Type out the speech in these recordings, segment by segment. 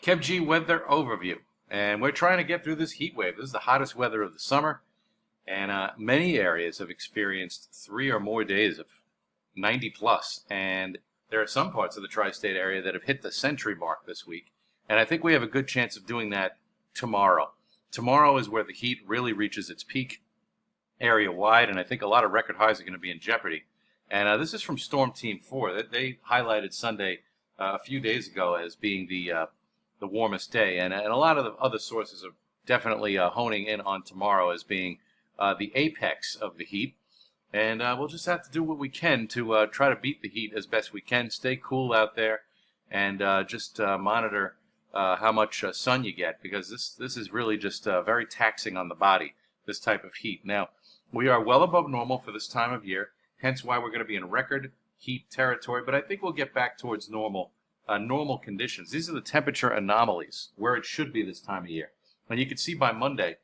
KevG weather overview. And we're trying to get through this heat wave. This is the hottest weather of the summer. And many areas have experienced 3 or more days of 90 plus. And there are some parts of the tri-state area that have hit the century mark this week. And I think we have a good chance of doing that tomorrow. Tomorrow is where the heat really reaches its peak area-wide. And I think a lot of record highs are going to be in jeopardy. And this is from Storm Team 4. They highlighted Sunday a few days ago as being the warmest day, and a lot of the other sources are definitely honing in on tomorrow as being the apex of the heat. And we'll just have to do what we can to try to beat the heat as best we can. Stay cool out there, and just monitor how much sun you get, because this is really just very taxing on the body, this type of heat. Now, we are well above normal for this time of year, hence why we're going to be in record heat territory, but I think we'll get back towards normal conditions. These are the temperature anomalies where it should be this time of year. And you can see by Monday,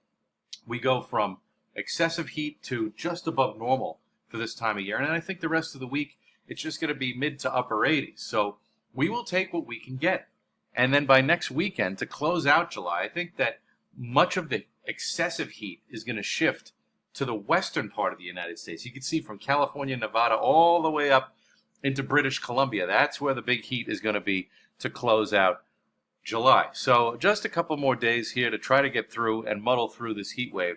we go from excessive heat to just above normal for this time of year. And I think the rest of the week, it's just going to be mid to upper 80s. So we will take what we can get. And then by next weekend, to close out July, I think that much of the excessive heat is going to shift to the western part of the United States. You can see from California, Nevada, all the way up into British Columbia. That's where the big heat is going to be to close out July. So just a couple more days here to try to get through and muddle through this heat wave.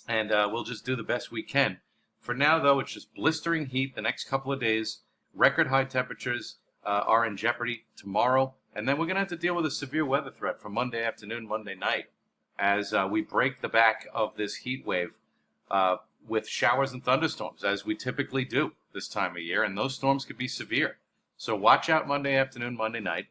And we'll just do the best we can. For now, though, it's just blistering heat the next couple of days. Record high temperatures are in jeopardy tomorrow. And then we're going to have to deal with a severe weather threat from Monday afternoon, Monday night, as we break the back of this heat wave with showers and thunderstorms, as we typically do this time of year, and those storms could be severe. So watch out Monday afternoon, Monday night.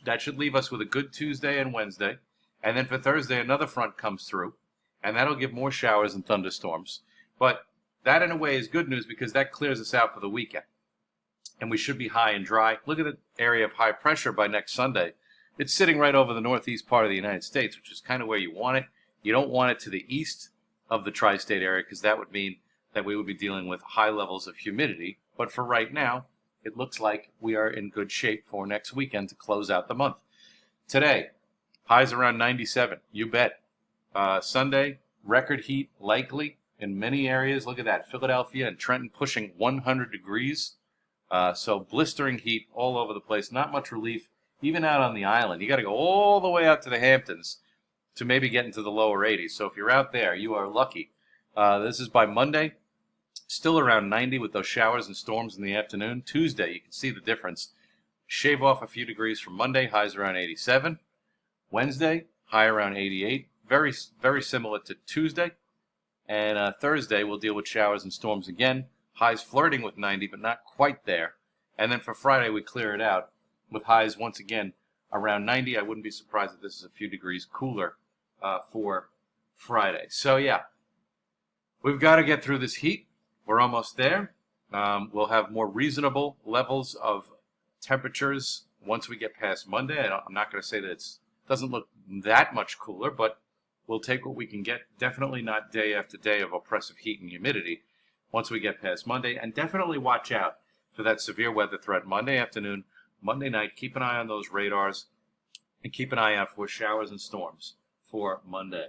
That should leave us with a good Tuesday and Wednesday, and then for Thursday another front comes through, and that'll give more showers and thunderstorms. But that in a way is good news, because that clears us out for the weekend, and we should be high and dry. Look at the area of high pressure by next Sunday. It's sitting right over the northeast part of the United States, which is kind of where you want it. You don't want it to the east of the tri-state area, because that would mean that we would be dealing with high levels of humidity. But for right now, it looks like we are in good shape for next weekend to close out the month. Today, highs around 97, you bet. Sunday, record heat likely in many areas. Look at that, Philadelphia and Trenton pushing 100 degrees. So blistering heat all over the place, not much relief, even out on the island. You got to go all the way out to the Hamptons to maybe get into the lower 80s. So if you're out there, you are lucky. This is by Monday, still around 90 with those showers and storms in the afternoon. Tuesday, you can see the difference. Shave off a few degrees from Monday, highs around 87. Wednesday, high around 88. Very, very similar to Tuesday. And Thursday, we'll deal with showers and storms again. Highs flirting with 90, but not quite there. And then for Friday, we clear it out with highs once again around 90. I wouldn't be surprised if this is a few degrees cooler for Friday. So yeah, we've got to get through this heat. We're almost there. We'll have more reasonable levels of temperatures once we get past Monday. I'm not going to say that it doesn't look that much cooler, but we'll take what we can get. Definitely not day after day of oppressive heat and humidity once we get past Monday. And definitely watch out for that severe weather threat Monday afternoon, Monday night. Keep an eye on those radars, and keep an eye out for showers and storms for Monday.